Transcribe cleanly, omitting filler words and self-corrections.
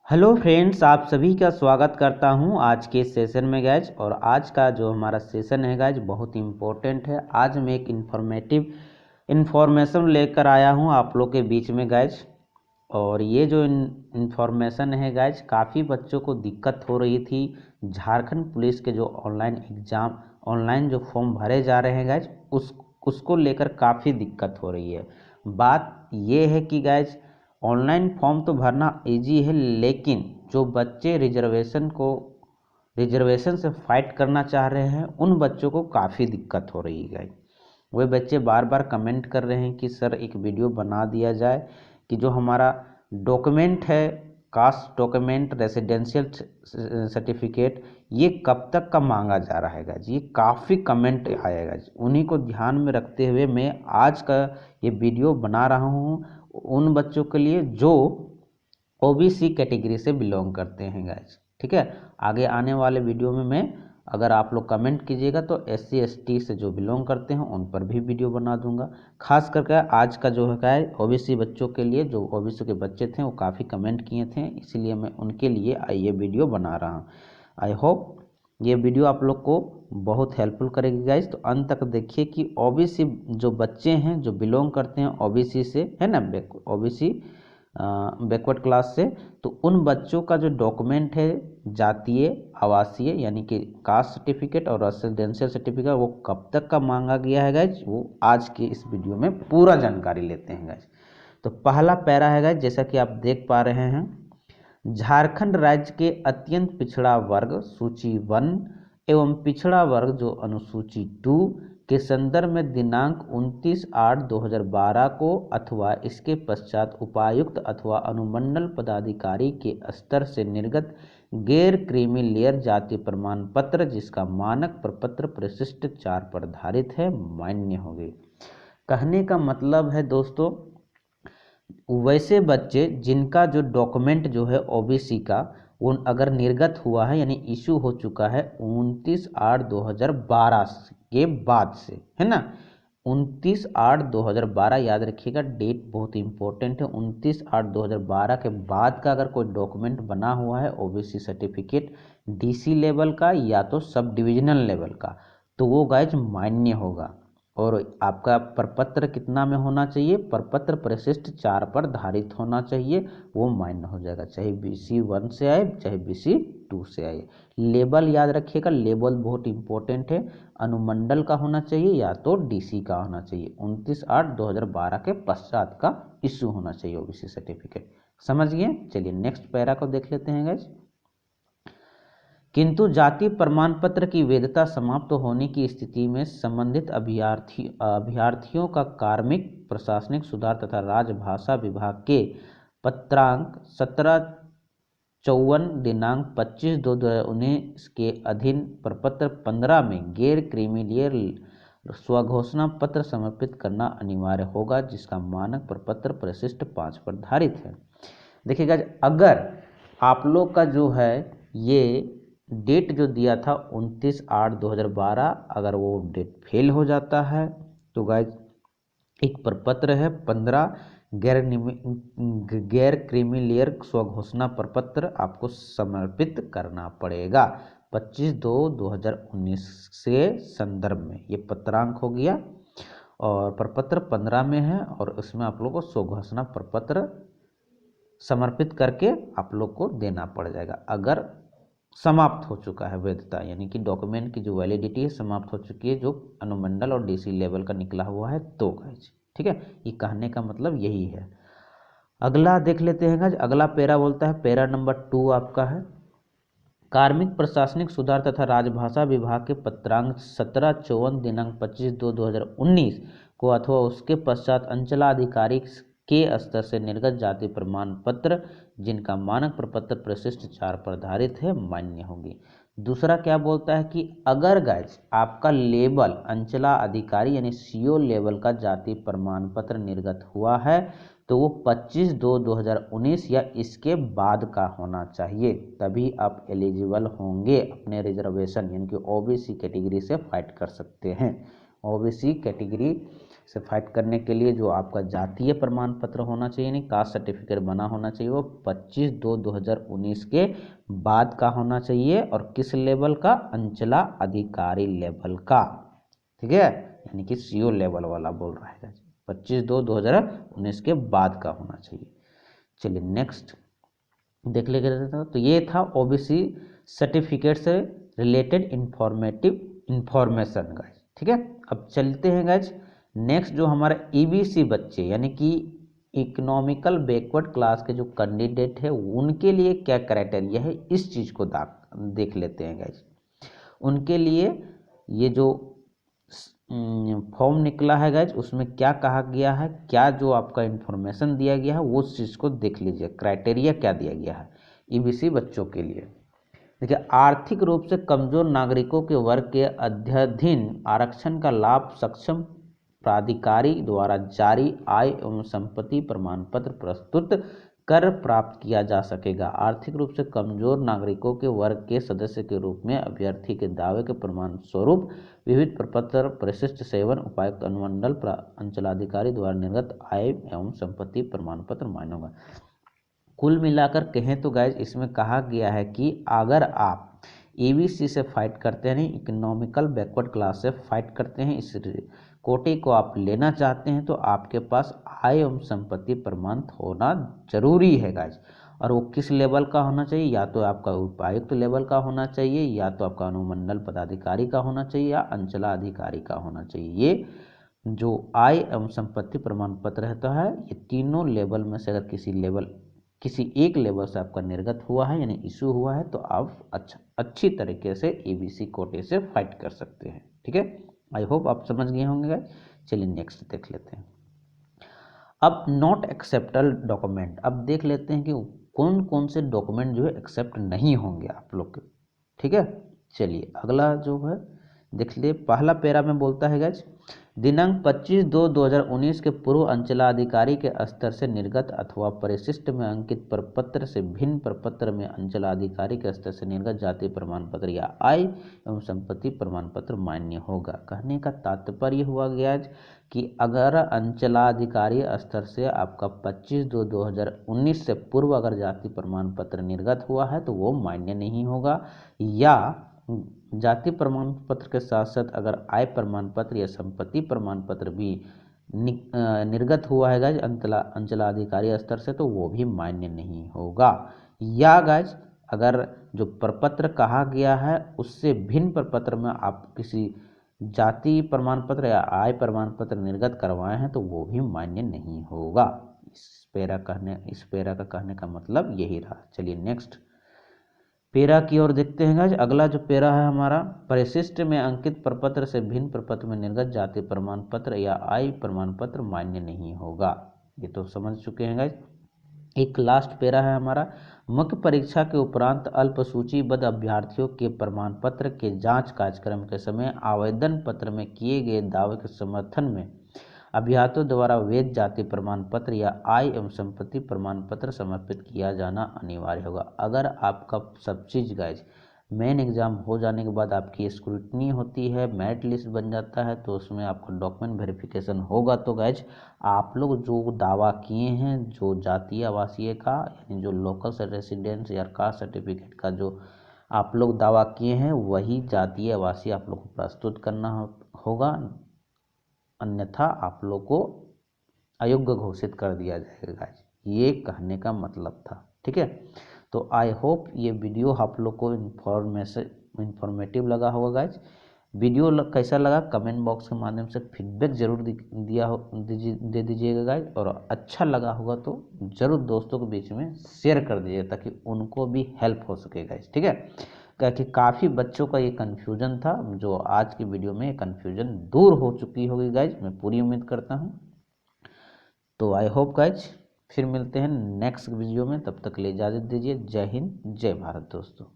Hello friends, आप सभी का स्वागत करता हूं आज के सेशन में गाइज। और आज का जो हमारा सेशन है गाइज बहुत इम्पोर्टेंट है। आज मैं एक इन्फॉर्मेशन लेकर आया हूं आप लोग के बीच में गाइज। और ये जो इन्फॉर्मेशन है गाइज, काफ़ी बच्चों को दिक्कत हो रही थी। झारखंड पुलिस के जो ऑनलाइन जो फॉर्म भरे जा रहे हैं गाइज, उसको लेकर काफ़ी दिक्कत हो रही है। बात ये है कि गाइज ऑनलाइन फॉर्म तो भरना इजी है, लेकिन जो बच्चे रिजर्वेशन से फाइट करना चाह रहे हैं उन बच्चों को काफ़ी दिक्कत हो रही है गाइज। वे बच्चे बार बार कमेंट कर रहे हैं कि सर एक वीडियो बना दिया जाए कि जो हमारा डॉक्यूमेंट है, कास्ट डॉक्यूमेंट, रेसिडेंशियल सर्टिफिकेट, ये कब तक का मांगा जा रहा है गाइज। ये काफ़ी कमेंट आएगा गाइज। उन्हीं को ध्यान में रखते हुए मैं आज का ये वीडियो बना रहा हूँ उन बच्चों के लिए जो ओबीसी कैटेगरी से बिलोंग करते हैं गाइज। ठीक है, आगे आने वाले वीडियो में मैं, अगर आप लोग कमेंट कीजिएगा तो SC ST से जो बिलोंग करते हैं उन पर भी वीडियो बना दूंगा। खास करके आज का जो है ओबीसी बच्चों के लिए, जो ओबीसी के बच्चे थे वो काफ़ी कमेंट किए थे, इसीलिए मैं उनके लिए ये वीडियो बना रहा हूँ। आई होप ये वीडियो आप लोग को बहुत हेल्पफुल करेगी गाइज। तो अंत तक देखिए कि ओबीसी जो बच्चे हैं जो बिलोंग करते हैं ओबीसी से, है ना, ओबीसी बैकवर्ड क्लास से, तो उन बच्चों का जो डॉक्यूमेंट है, जातीय, आवासीय यानी कि कास्ट सर्टिफिकेट और रेसिडेंशियल सर्टिफिकेट, वो कब तक का मांगा गया है गाइज, वो आज के इस वीडियो में पूरा जानकारी लेते हैं गाइज। तो पहला पैरा है गाइज, जैसा कि आप देख पा रहे हैं, झारखंड राज्य के अत्यंत पिछड़ा वर्ग सूची 1 एवं पिछड़ा वर्ग जो अनुसूची 2 के संदर्भ में दिनांक 29/8/2012 को अथवा इसके पश्चात उपायुक्त अथवा अनुमंडल पदाधिकारी के स्तर से निर्गत गैर क्रीमी लेयर जाति प्रमाण पत्र जिसका मानक प्रपत्र परिशिष्ट 4 पर आधारित है मान्य होगी। कहने का मतलब है दोस्तों, वैसे बच्चे जिनका जो डॉक्यूमेंट जो है ओबीसी का वो अगर निर्गत हुआ है यानी इशू हो चुका है 29/8/2012 के बाद से, है ना, 29/8/2012 याद रखिएगा, डेट बहुत इंपॉर्टेंट है। 29/8/2012 के बाद का अगर कोई डॉक्यूमेंट बना हुआ है ओबीसी सर्टिफिकेट DC लेवल का या तो सब डिविजनल लेवल का, तो वो गाइज मान्य होगा। और आपका प्रपत्र कितना में होना चाहिए, प्रपत्र परिशिष्ट 4 पर धारित होना चाहिए, वो मान्य हो जाएगा, चाहे BC 1 से आए चाहे BC 2 से आए। लेबल याद रखिएगा, लेबल बहुत इंपॉर्टेंट है, अनुमंडल का होना चाहिए या तो DC का होना चाहिए। 29/8/2012 के पश्चात का इश्यू होना चाहिए ओबीसी सर्टिफिकेट। समझ गए? चलिए नेक्स्ट पैरा को देख लेते हैं गाइज। किंतु जाति प्रमाण पत्र की वैधता समाप्त होने की स्थिति में संबंधित अभ्यर्थियों का कार्मिक प्रशासनिक सुधार तथा राजभाषा विभाग के पत्रांक 1754 दिनांक 25/2/2019 के अधीन प्रपत्र 15 में गैर क्रीमिलियर स्वघोषणा पत्र समर्पित करना अनिवार्य होगा जिसका मानक प्रपत्र परिशिष्ट 5 पर आधारित है। देखिएगा, अगर आप लोग का जो है ये डेट जो दिया था 29/8/2012, अगर वो डेट फेल हो जाता है तो गाइज एक प्रपत्र है 15 गैर क्रीमिलियर स्वघोषणा प्रपत्र आपको समर्पित करना पड़ेगा 25/2/2019 से संदर्भ में। ये पत्रांक हो गया और प्रपत्र 15 में है और उसमें आप लोग को स्वघोषणा प्रपत्र समर्पित करके आप लोग को देना पड़ जाएगा अगर समाप्त हो चुका है वैधता, यानी कि डॉक्यूमेंट की जो वैलिडिटी है समाप्त हो चुकी है, जो अनुमंडल और DC लेवल का निकला हुआ है तो गाइज। ठीक है, ये कहने का मतलब यही है। अगला देख लेते हैं गाइज। अगला पैरा बोलता है, पैरा नंबर 2 आपका है, कार्मिक प्रशासनिक सुधार तथा राजभाषा विभाग के पत्रांक 1754 दिनांक 25/2/2019 को अथवा उसके पश्चात अंचलाधिकारी के स्तर से निर्गत जाति प्रमाण पत्र जिनका मानक प्रपत्र परिशिष्ट 4 पर आधारित है मान्य होगी। दूसरा क्या बोलता है कि अगर गाइज आपका लेवल अंचला अधिकारी यानी CO लेवल का जाति प्रमाण पत्र निर्गत हुआ है तो वो 25/2/2019 या इसके बाद का होना चाहिए, तभी आप एलिजिबल होंगे अपने रिजर्वेशन यानी कि OBC कैटेगरी से फाइट कर सकते हैं। OBC कैटेगरी इसे फाइट करने के लिए जो आपका जातीय प्रमाण पत्र होना चाहिए, यानी कास्ट सर्टिफिकेट बना होना चाहिए, वो 25/2/2019 के बाद का होना चाहिए। और किस लेवल का? अंचला अधिकारी लेवल का, ठीक है, यानी कि CO लेवल वाला बोल रहा है। 25/2/2019 के बाद का होना चाहिए। चलिए नेक्स्ट देख लेते। तो ये था OBC सर्टिफिकेट से रिलेटेड इंफॉर्मेशन गाइज, ठीक है। अब चलते हैं गाइज नेक्स्ट, जो हमारे EBC बच्चे यानी कि इकोनॉमिकल बैकवर्ड क्लास के जो कैंडिडेट है उनके लिए क्या क्राइटेरिया है, इस चीज़ को देख लेते हैं गाइज। उनके लिए ये जो फॉर्म निकला है गाइज, उसमें क्या कहा गया है, क्या जो आपका इंफॉर्मेशन दिया गया है वो उस चीज़ को देख लीजिए, क्राइटेरिया क्या दिया गया है EBC बच्चों के लिए। देखिए, आर्थिक रूप से कमजोर नागरिकों के वर्ग के अध्ययन आरक्षण का लाभ सक्षम प्राधिकारी द्वारा जारी आय एवं संपत्ति प्रमाण पत्र प्रस्तुत कर प्राप्त किया जा सकेगा। आर्थिक रूप से कमजोर नागरिकों के वर्ग के सदस्य के रूप में अभ्यर्थी के दावे के प्रमाण स्वरूप विविध प्रपत्र परिशिष्ट सेवन उपायुक्त अनुमंडल अंचलाधिकारी द्वारा निर्गत आय एवं संपत्ति प्रमाण पत्र मान्य होगा। कुल मिलाकर कहें तो गाइज इसमें कहा गया है कि अगर आप EBC से फाइट करते हैं, इकोनॉमिकल बैकवर्ड क्लास से फाइट करते हैं, इस कोटे को आप लेना चाहते हैं, तो आपके पास आय एवं संपत्ति प्रमाण होना जरूरी है गाइज। और वो किस लेवल का होना चाहिए? या तो आपका उपायुक्त लेवल का होना चाहिए, या तो आपका अनुमंडल पदाधिकारी का होना चाहिए, या अंचला अधिकारी का होना चाहिए। ये जो आय एवं संपत्ति प्रमाण पत्र रहता है, ये तीनों लेवल में से अगर किसी एक लेवल से आपका निर्गत हुआ है यानी इशू हुआ है, तो आप अच्छी तरीके से EBC कोटे से फाइट कर सकते हैं, ठीक है। आई होप आप समझ गए होंगे गाइस। चलिए नेक्स्ट देख लेते हैं। अब नॉट एक्सेप्टेबल डॉक्यूमेंट, अब देख लेते हैं कि कौन कौन से डॉक्यूमेंट जो है एक्सेप्ट नहीं होंगे आप लोग के, ठीक है। चलिए अगला जो है देख लिए, पहला पैरा में बोलता है गाइस, दिनांक 25/2/2019 के पूर्व अंचलाधिकारी के स्तर से निर्गत अथवा परिशिष्ट में अंकित प्रपत्र से भिन्न प्रपत्र में अंचलाधिकारी के स्तर से निर्गत जाति प्रमाण पत्र या आय एवं संपत्ति प्रमाण पत्र मान्य होगा। कहने का तात्पर्य हुआ गया कि अगर अंचलाधिकारी स्तर से आपका 25/2/2019 से पूर्व अगर जाति प्रमाण पत्र निर्गत हुआ है तो वो मान्य नहीं होगा, या जाति प्रमाण पत्र के साथ साथ अगर आय प्रमाण पत्र या संपत्ति प्रमाण पत्र भी निर्गत हुआ है गाइज अंचलाधिकारी स्तर से, तो वो भी मान्य नहीं होगा। या गाइज अगर जो प्रपत्र कहा गया है उससे भिन्न प्रपत्र में आप किसी जाति प्रमाण पत्र या आय प्रमाण पत्र निर्गत करवाए हैं तो वो भी मान्य नहीं होगा। इस पैरा का कहने का मतलब यही रहा। चलिए नेक्स्ट पैरा की ओर देखते हैं गाइज। अगला जो पैरा है हमारा, परिशिष्ट में अंकित प्रपत्र से भिन्न प्रपत्र में निर्गत जाति प्रमाण पत्र या आय प्रमाण पत्र मान्य नहीं होगा। ये तो समझ चुके हैं गाइज। एक लास्ट पैरा है हमारा, मुख्य परीक्षा के उपरांत अल्प सूचीबद्ध अभ्यर्थियों के प्रमाण पत्र के जांच कार्यक्रम के समय आवेदन पत्र में किए गए दावे के समर्थन में अभ्यर्थियों द्वारा वैध जाति प्रमाण पत्र या आय एवं संपत्ति प्रमाण पत्र समर्पित किया जाना अनिवार्य होगा। अगर आपका सब चीज़ गाइज मेन एग्जाम हो जाने के बाद आपकी स्क्रूटनी होती है, मेरिट लिस्ट बन जाता है, तो उसमें आपका डॉक्यूमेंट वेरिफिकेशन होगा। तो गाइज आप लोग जो दावा किए हैं, जो जातीय आवासीय का यानी जो लोकल रेसिडेंस या कास्ट सर्टिफिकेट का जो आप लोग दावा किए हैं, वही जातीय आवासीय आप लोग को प्रस्तुत करना होगा, अन्यथा आप लोग को अयोग्य घोषित कर दिया जाएगा गाइज। ये कहने का मतलब था, ठीक है। तो आई होप ये वीडियो आप लोग को इंफॉर्मेटिव लगा होगा गाइज। वीडियो कैसा लगा कमेंट बॉक्स के माध्यम से फीडबैक जरूर दे दीजिएगा गाइज, और अच्छा लगा होगा तो जरूर दोस्तों के बीच में शेयर कर दीजिएगा ताकि उनको भी हेल्प हो सके गाइज, ठीक है। क्योंकि काफ़ी बच्चों का ये कन्फ्यूजन था, जो आज की वीडियो में कन्फ्यूजन दूर हो चुकी होगी गाइज, मैं पूरी उम्मीद करता हूँ। तो आई होप गाइज फिर मिलते हैं नेक्स्ट वीडियो में, तब तक ले इजाज़त दीजिए। जय हिंद जय भारत दोस्तों।